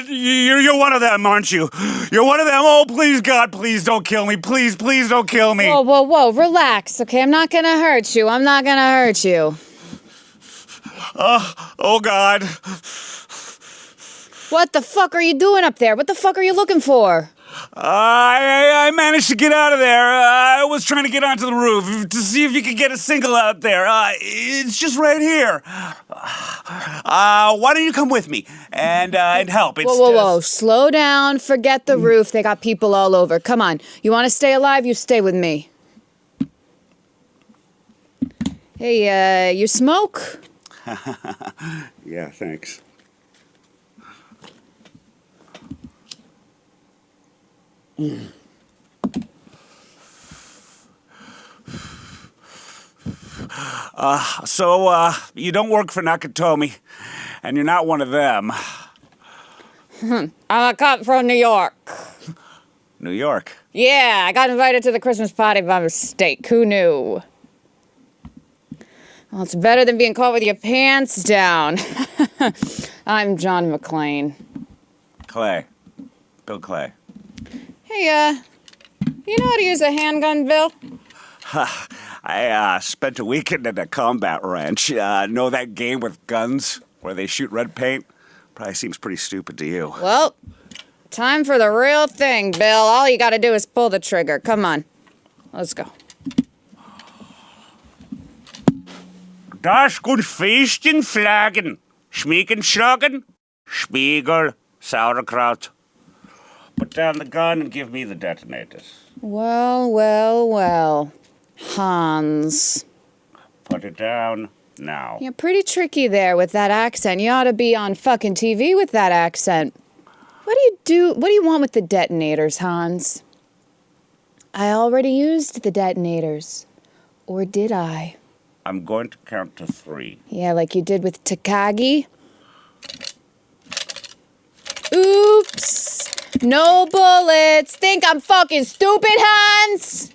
God, you're one of them, aren't you? You're one of them. Oh, please, God, please don't kill me. Please, please don't kill me. Whoa, relax, okay? I'm not gonna hurt you. Oh, God. What the fuck are you doing up there? What the fuck are you looking for? I managed to get out of there. I was trying to get onto the roof to see if you could get a single out there. It's just right here. Why don't you come with me and help? It's Whoa. Slow down. Forget the roof. They got people all over. Come on. You want to stay alive? You stay with me. Hey, you smoke? Yeah, thanks. So you don't work for Nakatomi, and you're not one of them. I'm a cop from New York. New York? Yeah, I got invited to the Christmas party by mistake. Who knew? Well, it's better than being caught with your pants down. I'm John McClane. Clay. Bill Clay. Hey, you know how to use a handgun, Bill? I spent a weekend at a combat ranch. Know that game with guns where they shoot red paint? Probably seems pretty stupid to you. Well, time for the real thing, Bill. All you gotta do is pull the trigger. Come on. Let's go. Das gut feisten Flaggen, schmiegen schlagen, Spiegel, sauerkraut. Put down the gun and give me the detonators. Well. Hans. Put it down now. You're pretty tricky there with that accent. You ought to be on fucking TV with that accent. What do you want with the detonators, Hans? I already used the detonators. Or did I? I'm going to count to 3. Yeah, like you did with Takagi. Oops. No bullets. Think I'm fucking stupid, Hans?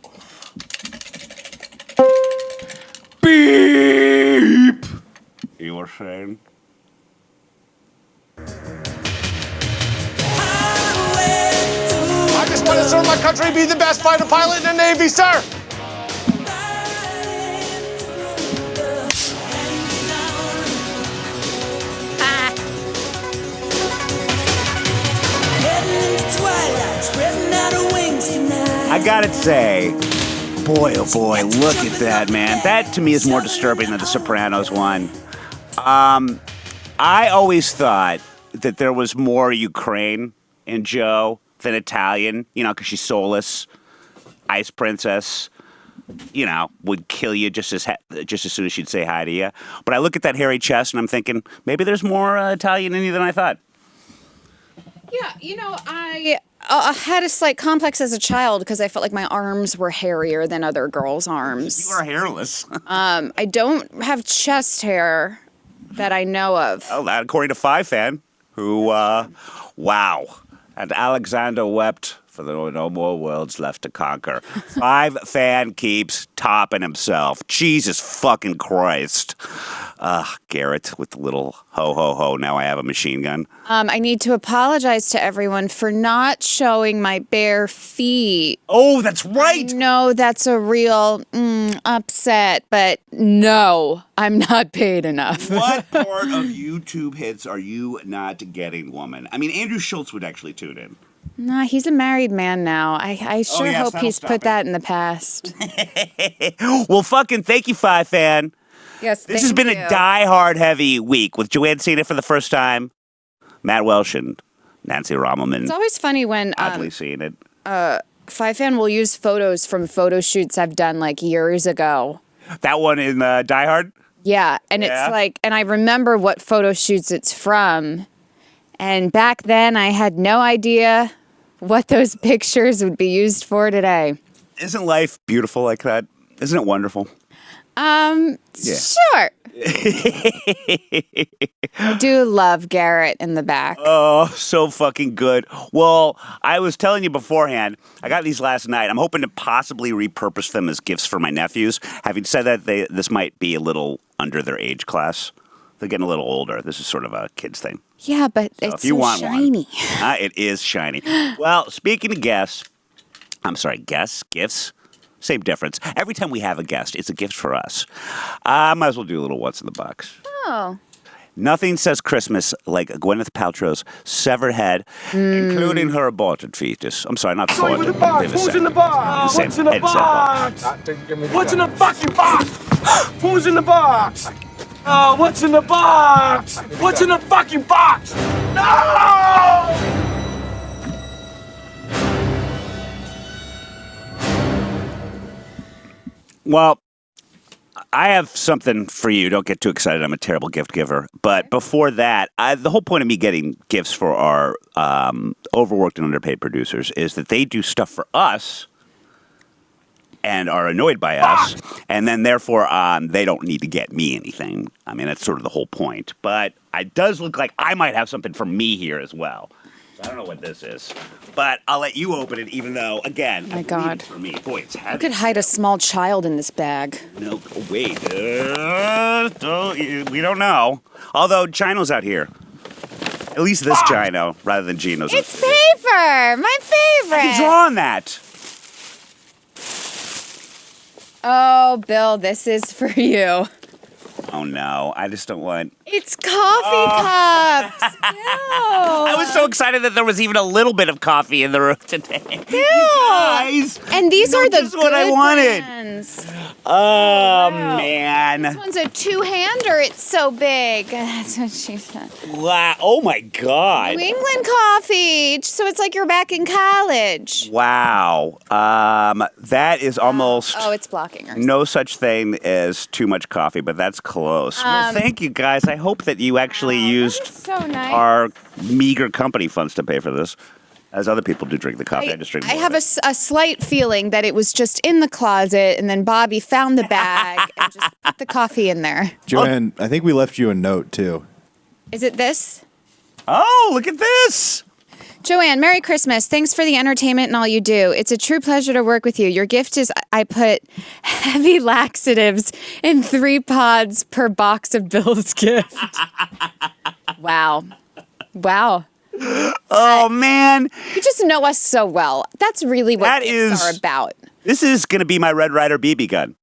Beep! You were saying? I just want to serve my country, be the best fighter pilot in the Navy, sir! I gotta say, boy, oh boy, look at that, man. That, to me, is more disturbing than the Sopranos one. I always thought that there was more Ukraine in Joe than Italian, because she's soulless, ice princess, would kill you just as soon as she'd say hi to you. But I look at that hairy chest and I'm thinking, maybe there's more Italian in you than I thought. Yeah, I had a slight complex as a child because I felt like my arms were hairier than other girls' arms. You are hairless. I don't have chest hair that I know of. Oh, that according to Five Fan, who, wow. And Alexander wept for there were no more worlds left to conquer. Five Fan keeps topping himself. Jesus fucking Christ. Garrett with the little ho, ho, ho, now I have a machine gun. I need to apologize to everyone for not showing my bare feet. Oh, that's right! I know that's a real upset, but no, I'm not paid enough. What part of YouTube hits are you not getting, woman? I mean, Andrew Schultz would actually tune in. Nah, he's a married man now. I sure hope he's put that in the past. Well, fucking thank you, Five Fan. Yes, This has been a die-hard heavy week with Joanne seeing it for the first time, Matt Welsh and Nancy Rommelman. It's always funny when oddly seeing it. Five Fan will use photos from photo shoots I've done like years ago. That one in Die Hard? Yeah, and it's like, and I remember what photo shoots it's from. And back then I had no idea what those pictures would be used for today. Isn't life beautiful like that? Isn't it wonderful? Sure. I do love Garrett in the back. Oh, so fucking good. Well, I was telling you beforehand, I got these last night. I'm hoping to possibly repurpose them as gifts for my nephews. Having said that, this might be a little under their age class. they're getting a little older. This is sort of a kid's thing. Yeah, but So it's if you so want shiny. one, it is shiny. Well, speaking of gifts, gifts, same difference. Every time we have a guest, it's a gift for us. Might as well do a little what's in the box. Oh. Nothing says Christmas like Gwyneth Paltrow's severed head, including her aborted fetus. I'm sorry, not What's in the aborted. box? Who's in the box? Same- What's in the it's a box. box? What's in the fucking box? Who's in the box? Oh, what's in the box? What's in the fucking box? No! Well, I have something for you. Don't get too excited. I'm a terrible gift giver. But before that, the whole point of me getting gifts for our overworked and underpaid producers is that they do stuff for us and are annoyed by us, and then therefore they don't need to get me anything. I mean, that's sort of the whole point. But it does look like I might have something for me here as well. So I don't know what this is, but I'll let you open it, even though, again, My I believe God. it's for me. Boy, it's heavy. You could hide a small child in this bag. No, wait. We don't know. Although Chino's out here. At least this Chino, rather than Gino's. It's paper! My favorite! You draw on that. Oh, Bill, this is for you. Oh no, I just don't want. It's coffee cups! I was so excited that there was even a little bit of coffee in the room today. Bill! Guys, And these are the just what I good wanted. brands. Oh Wow. man! This one's a two-hander. It's so big. That's what she said. Wow! Oh my God! New England coffee. So it's like you're back in college. Wow! That is almost. Oh, it's blocking her. No such thing as too much coffee, but that's close. Well, thank you guys. I hope that you actually used So nice. our meager company funds to pay for this. As other people do drink the coffee, I just drink I more have of it. a slight feeling that it was just in the closet, and then Bobby found the bag and just put the coffee in there. Joanne, I think we left you a note too. Is it this? Oh, look at this! Joanne, Merry Christmas. Thanks for the entertainment and all you do. It's a true pleasure to work with you. Your gift is I put heavy laxatives in 3 pods per box of Bill's gift. Wow. Wow. Oh man, You just know us so well. That's really what That gifts is- are about. this is gonna be my Red Ryder BB gun.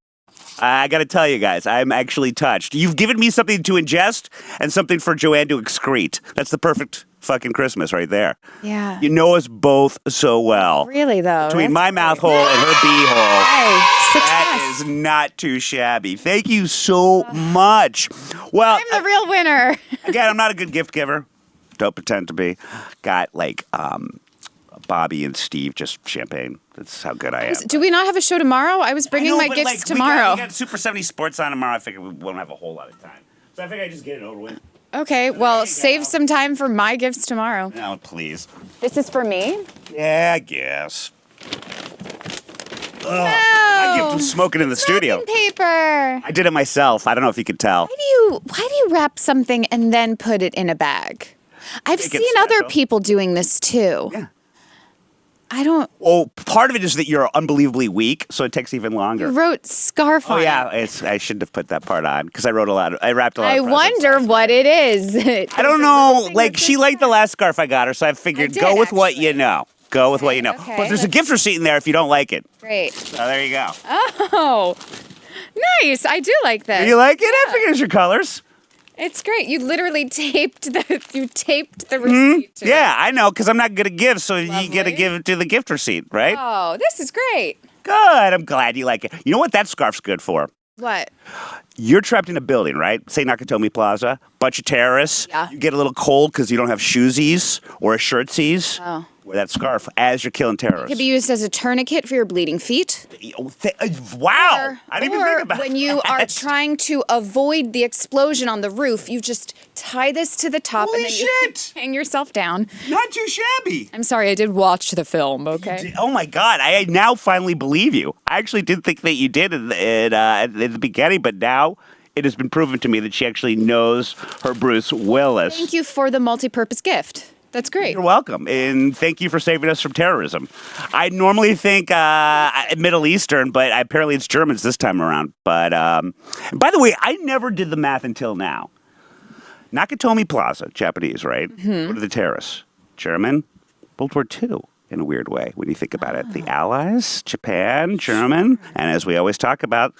I gotta tell you guys, I'm actually touched. You've given me something to ingest and something for Joanne to excrete. That's the perfect fucking Christmas right there. Yeah. You know us both so well. Really, though. Between That's my mouth hole and her beehole. Hey, That success. is not too shabby. Thank you so much. Well, I'm the real winner. again, I'm not a good gift giver. Don't pretend to be. Got like Bobby and Steve just champagne. That's how good I am. Do we not have a show tomorrow? I was bringing I know, my but, gifts like, tomorrow. We got Super 70 Sports on tomorrow. I figured we won't have a whole lot of time. So I figured I'd just get it over with. Okay, well, you save go. some time for my gifts tomorrow. No, please. This is for me? Yeah, I guess. My gift was smoking in the studio. Wrapping paper. I did it myself. I don't know if you could tell. Why do you wrap something and then put it in a bag? I've Make it seen other special. people doing this too. Yeah. I don't. Well, part of it is that you're unbelievably weak, so it takes even longer. You wrote scarf Oh on yeah, it. I shouldn't have put that part on because I wrote a lot. I wrapped a lot. I of presents wonder last what it is. I don't know. Like she liked the last scarf I got her, so I figured did, go with what actually. you know. Go with what you know. Okay, But there's a let's- gift receipt in there if you don't like it. Great. So there you go. Oh, nice. I do like this. Do you like it? I figured it's your colors. It's great. You literally taped the receipt. To it. Yeah, I know because I'm not good at gifts, so you get to Lovely. give it to the gift receipt, right? Oh, this is great. Good. I'm glad you like it. You know what that scarf's good for? What? You're trapped in a building, right? Say Nakatomi Plaza, bunch of terrorists. Yeah. You get a little cold because you don't have shoesies or a shirtsies. Oh. Wear that scarf as you're killing terrorists. Could be used as a tourniquet for your bleeding feet. Wow! I didn't even or think about when you are that. trying to avoid the explosion on the roof, you just tie this to the top Holy and then shit! you hang yourself down. Not too shabby. I'm sorry, I did watch the film, okay? Oh my God! I now finally believe you. I actually did think that you did at the beginning, but now it has been proven to me that she actually knows her Bruce Willis. Thank you for the multi-purpose gift. That's great. You're welcome, and thank you for saving us from terrorism. I normally think Middle Eastern, but apparently it's Germans this time around. But by the way, I never did the math until now. Nakatomi Plaza, Japanese, right? What are the terrorists? German, World War II, in a weird way, when you think about it. The Allies, Japan, German, and as we always talk about,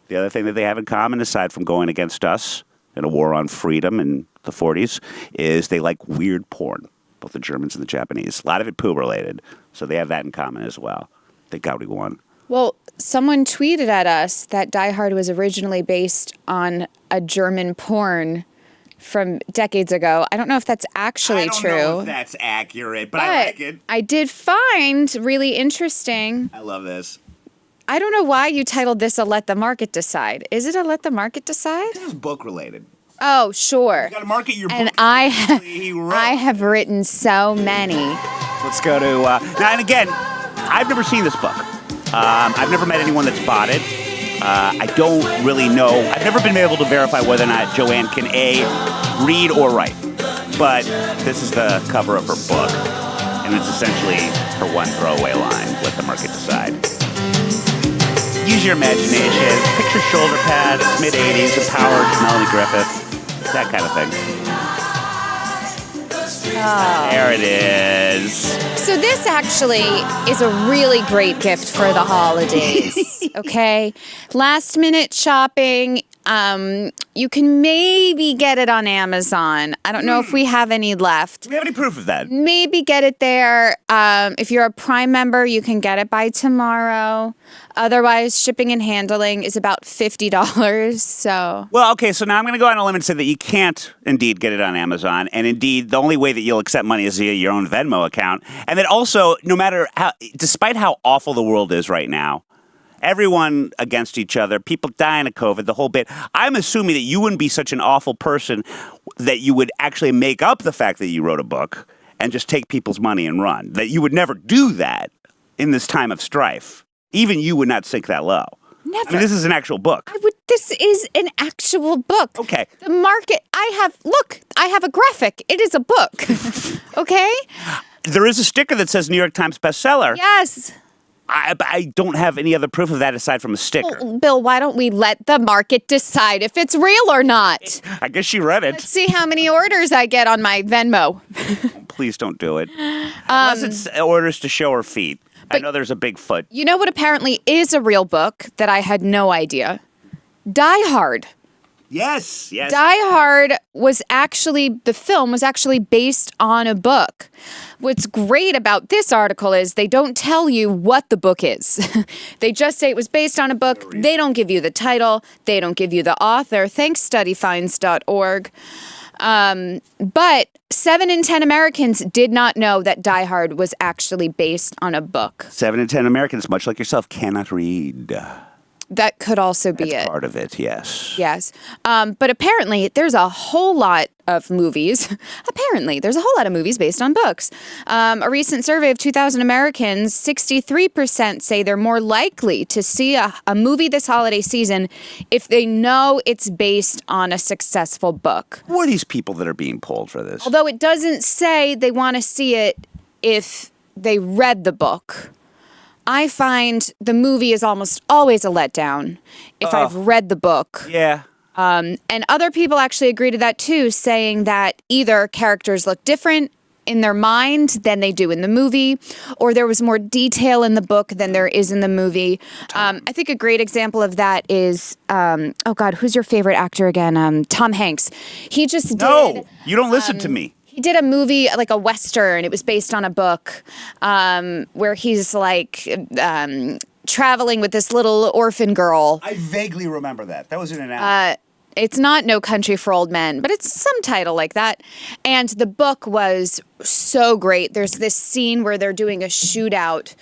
the other thing that they have in common, aside from going against us in a war on freedom in the 40s, is they like weird porn, both the Germans and the Japanese. A lot of it poo-related, so they have that in common as well. Thank God we won. Well, someone tweeted at us that Die Hard was originally based on a German porn from decades ago. I don't know if that's actually true. I don't know if that's accurate, but I like it. I did find really interesting. I love this. I don't know why you titled this a Let the Market Decide. Is it a Let the Market Decide? This is book related. Oh, sure. You gotta market your book. And I have written so many. Let's go to now. And again, I've never seen this book. I've never met anyone that's bought it. I don't really know. I've never been able to verify whether or not Joanne can A, read or write. But this is the cover of her book, and it's essentially her one throwaway line: "Let the market decide." Use your imagination. Picture shoulder pads, mid '80s, empowered Melanie Griffith, that kind of thing. There it is. So this actually is a really great gift for the holidays, okay? Last minute shopping. You can maybe get it on Amazon. I don't know if we have any left. Do we have any proof of that? Maybe get it there. If you're a Prime member, you can get it by tomorrow. Otherwise, shipping and handling is about $50. So, Well, okay, so now I'm going to go on a limb and say that you can't indeed get it on Amazon. And indeed, the only way that you'll accept money is via your own Venmo account. And that also, no matter how, despite how awful the world is right now, everyone against each other, people dying of COVID, the whole bit. I'm assuming that you wouldn't be such an awful person that you would actually make up the fact that you wrote a book and just take people's money and run. That you would never do that in this time of strife. Even you would not sink that low. never. I mean, this is an actual book. This is an actual book. Okay. The market, I have a graphic. It is a book. Okay? There is a sticker that says New York Times bestseller. Yes. I don't have any other proof of that aside from a sticker. Well, Bill, why don't we let the market decide if it's real or not? I guess she read it. Let's see how many orders I get on my Venmo. Please don't do it. Unless it's orders to show her feet. I know there's a big foot. You know what apparently is a real book that I had no idea? Die Hard. Yes. Die Hard the film was actually based on a book. What's great about this article is they don't tell you what the book is. They just say it was based on a book. They don't give you the title. They don't give you the author. Thanks, studyfinds.org. But 7 in 10 Americans did not know that Die Hard was actually based on a book. 7 in 10 Americans, much like yourself, cannot read. That could also be That's it. part of it, yes. Yes. But apparently, there's a whole lot of movies. There's a whole lot of movies based on books. A recent survey of 2,000 Americans, 63% say they're more likely to see a movie this holiday season if they know it's based on a successful book. Who are these people that are being polled for this? Although it doesn't say they want to see it if they read the book. I find the movie is almost always a letdown if I've read the book. Yeah. And other people actually agree to that too, saying that either characters look different in their mind than they do in the movie, or there was more detail in the book than there is in the movie. I think a great example of that is, who's your favorite actor again? Tom Hanks. He just did... No, you don't listen to me. He did a movie, like a Western. It was based on a book where he's like traveling with this little orphan girl. I vaguely remember that. That was in an ad. It's not No Country for Old Men, but it's some title like that. And the book was so great. There's this scene where they're doing a shootout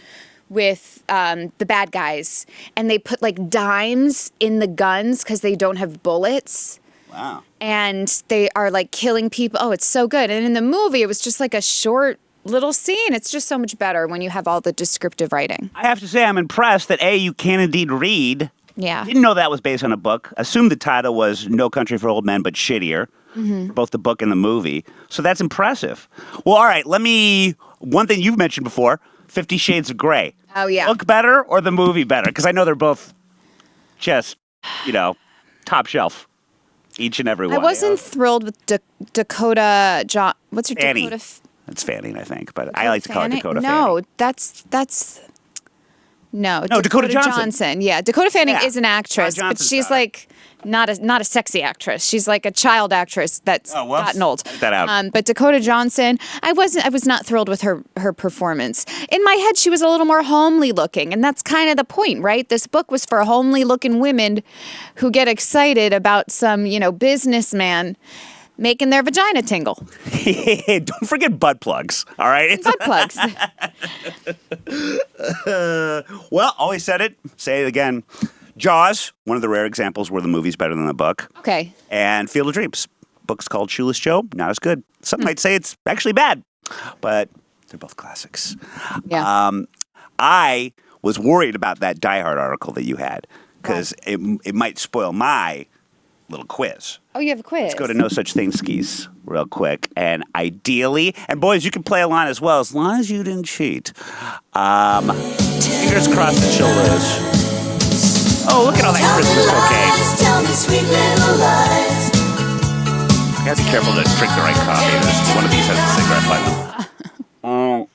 with the bad guys, and they put like dimes in the guns because they don't have bullets. Wow. And they are like killing people. Oh, it's so good. And in the movie, it was just like a short little scene. It's just so much better when you have all the descriptive writing. I have to say I'm impressed that A, you can indeed read. Yeah. Didn't know that was based on a book. Assumed the title was No Country for Old Men, but shittier. For both the book and the movie. So that's impressive. Well, all right, one thing you've mentioned before, 50 Shades of Grey. Oh, yeah. Book better or the movie better? Because I know they're both just, top shelf. Each and every one. I wasn't thrilled with Dakota John. What's her Fanning. Dakota? It's Fanning, I think, but I like to call her Fanning? Dakota No, Fanning. that's no. No, Dakota Johnson. Yeah, Dakota Fanning Yeah. is an actress, but Johnson's she's daughter. like not a sexy actress. She's like a child actress that's Oh, whoops. gotten old. Cut that out. But Dakota Johnson, I was not thrilled with her performance. In my head, she was a little more homely looking, and that's kind of the point, right? This book was for homely looking women who get excited about some, businessman making their vagina tingle. Don't forget butt plugs, all right? Butt plugs. Well, always said it. Say it again. Jaws, one of the rare examples where the movie's better than the book. Okay. And Field of Dreams. Book's called Shoeless Joe. Not as good. Some might say it's actually bad, but they're both classics. Yeah. I was worried about that Die Hard article that you had because it might spoil my little quiz. Oh, you have a quiz. Let's go to No Such Thing skis real quick. And ideally, and boys, you can play along as well as long as you didn't cheat. Fingers crossed that she'll lose. Oh, look at all that Christmas cocaine. Tell me sweet little lies. You gotta be careful to drink the right coffee. There's one of these has a cigarette button.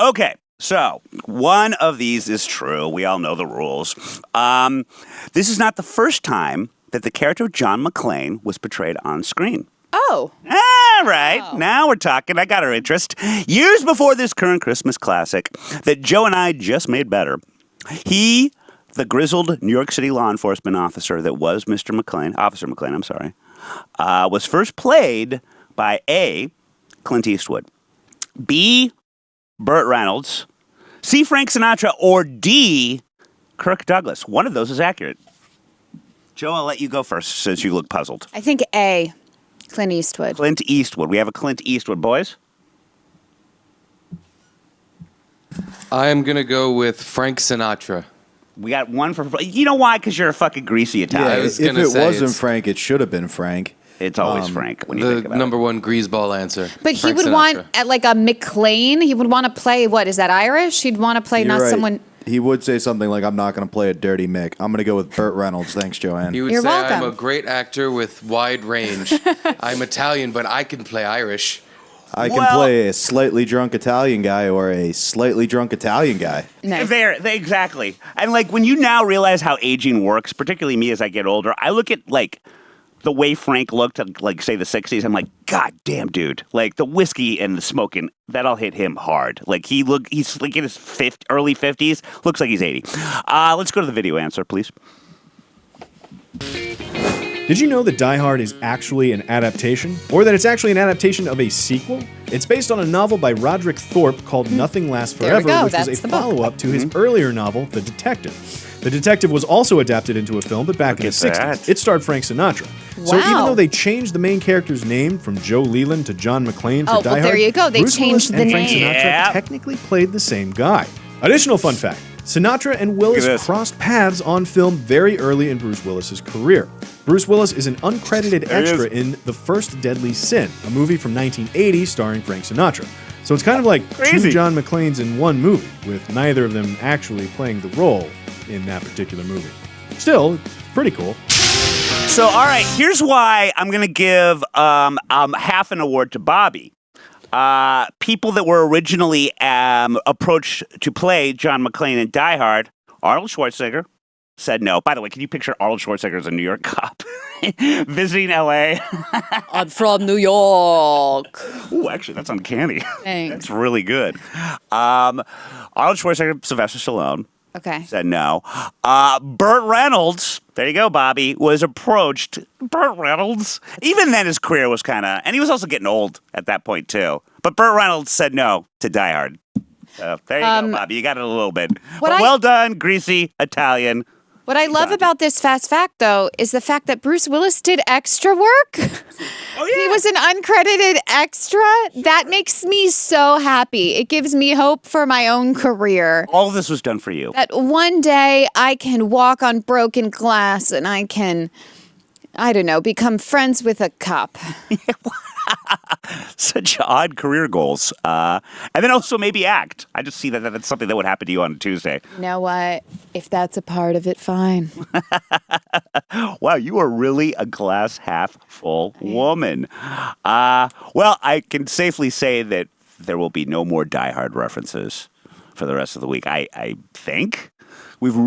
Okay, so one of these is true. We all know the rules. This is not the first time that the character of John McClane was portrayed on screen. Oh. All right, now we're talking. I got her interest. Years before this current Christmas classic that Joe and I just made better, he, the grizzled New York City law enforcement officer that was Officer McClane, I'm sorry, was first played by A, Clint Eastwood, B, Burt Reynolds, C, Frank Sinatra, or D, Kirk Douglas. One of those is accurate. Joe, I'll let you go first since you look puzzled. I think A, Clint Eastwood. Clint Eastwood. We have a Clint Eastwood, boys. I am going to go with Frank Sinatra. We got one for... You know why? Because you're a fucking greasy Italian. I was if gonna it say wasn't it's- Frank, it should have been Frank. It's always Frank when you The think about number one greaseball answer. But he Frank would Sinatra. want, like a McLean, he would want to play, what, is that Irish? He'd want to play You're not right. someone... He would say something like, "I'm not going to play a dirty Mick. I'm going to go with Burt Reynolds." Thanks, Joanne. He would You're say, I'm welcome. a great actor with wide range. I'm Italian, but I can play Irish. I can Well- play a slightly drunk Italian guy or a slightly drunk Italian guy. Nice. Exactly. And like when you now realize how aging works, particularly me as I get older, I look at like the way Frank looked at like say the 60s. I'm like, God damn, dude! Like the whiskey and the smoking, that'll hit him hard. Like he's like in his early 50s. Looks like he's 80. Let's go to the video answer, please. Did you know that Die Hard is actually an adaptation? Or that it's actually an adaptation of a sequel? It's based on a novel by Roderick Thorpe called Nothing Lasts There we Forever, go, which was that's a the book. follow-up to his earlier novel, The Detective. The Detective was also adapted into a film, but back in the Look 60s. at that. It starred Frank Sinatra. So even Wow. though they changed the main character's name from Joe Leland to John McClane for Oh, Die well, Hard, there you go. They Bruce changed Willis and the Frank name. Sinatra Yeah. technically played the same guy. Additional fun fact. Sinatra and Willis this. crossed paths on film very early in Bruce Willis's career. Bruce Willis is an uncredited There he extra is. in The First Deadly Sin, a movie from 1980 starring Frank Sinatra. So it's kind of like Crazy. two John McClanes in one movie, with neither of them actually playing the role in that particular movie. Still, it's pretty cool. So, all right, here's why I'm going to give half an award to Bobby. People that were originally approached to play John McClane in Die Hard, Arnold Schwarzenegger said no. By the way, can you picture Arnold Schwarzenegger as a New York cop visiting L.A.? I'm from New York. Ooh, actually, that's uncanny. Thanks. That's really good. Arnold Schwarzenegger, Sylvester Stallone. Okay. Said no. Burt Reynolds, there you go, Bobby, was approached. Burt Reynolds, even then his career was kind of, and he was also getting old at that point too. But Burt Reynolds said no to Die Hard. So there you go, Bobby. You got it a little bit. what But I- well done, greasy Italian. What I love about this fast fact, though, is the fact that Bruce Willis did extra work. Oh, yeah. He was an uncredited extra. That makes me so happy. It gives me hope for my own career. All of this was done for you. That one day I can walk on broken glass and I can, I don't know, become friends with a cop. Such odd career goals. And then also maybe act. I just see that that's something that would happen to you on a Tuesday. You know what? If that's a part of it, fine. Wow, you are really a glass half full woman. Well, I can safely say that there will be no more Die Hard references for the rest of the week. I think we've